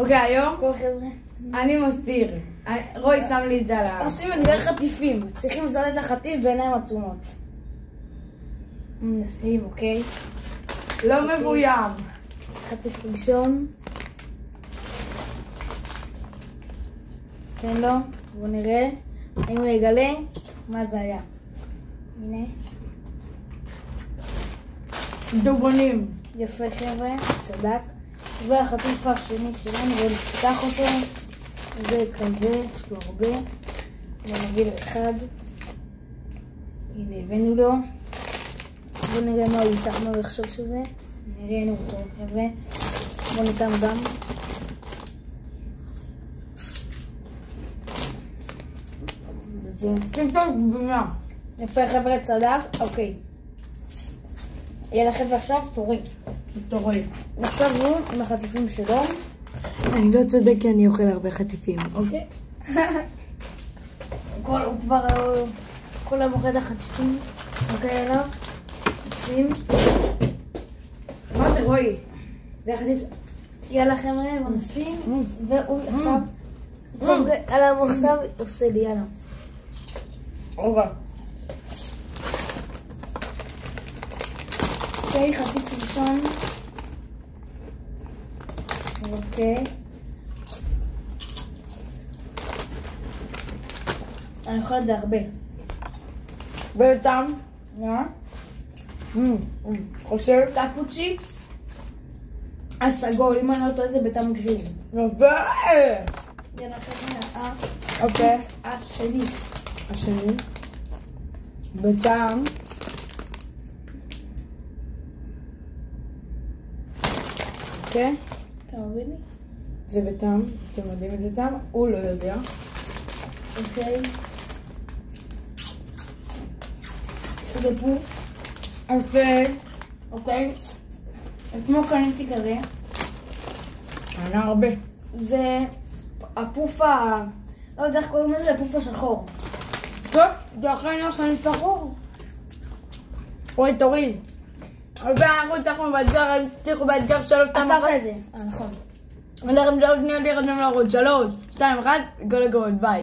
אוקיי, היום כל חבר'ה. אני מסתיר. רוי שם לי את זה על ה... עושים אתגר חטיפים. צריכים לזהות את החטיף בעיניים עצומות. נשים, אוקיי? לא מבוים. חטיף ראשון. תן לו, בוא נראה האם הוא יגלה מה זה היה. הנה. דובונים. יפה חבר'ה, צדק. והחטיף השני שלנו, בואו נפתח אותו. זה כזה, יש לו הרבה. בואו נביא לו אחד. הנה, הבאנו לו. בואו נראה מה הוא יפתח, מה הוא יחשוב שזה. נראינו אותו חבר'ה. בואו ניתן גם. יפה חבר'ה, צדק. אוקיי. יאללה חבר'ה, עכשיו תורי. תורי. עכשיו הוא עם החטיפים שלו. אני לא צודק כי אני אוכל הרבה חטיפים, אוקיי? הוא כבר כל המוכר את החטיפים. אוקיי, אליו. נשים. מה זה רוי? זה החטיף... יאללה חבר'ה, בוא נשים. והוא עכשיו... עליו הוא עכשיו עושה לי, יאללה. אוקיי. אוקיי, חטיף ראשון. אוקיי. אני אוכל את זה הרבה. בטעם. מה? חושב? טאפו צ'יפס. הסגול, אם אני לא טועה זה בטעם גריל. יפה! יאללה חבר'ה, אוקיי. השני. השני. בטעם. אוקיי? אתה מבין לי? זה בטעם. אתם יודעים את זה טעם? הוא לא יודע. אוקיי. זה פוף. יפה. אוקיי. כמו קניתי כזה. ענה הרבה. זה הפוף ה... לא יודע איך קוראים לזה, הפוף השחור. טוב, זה אכן לכם שחור. רואי, תוריד. ואנחנו הצלחנו באתגר, הם הצליחו באתגר 3, 2, 1. עצרת את זה. נכון. ולכם 3 שניות להירדם לערוץ 3, 2, 1, כל הכבוד, ביי.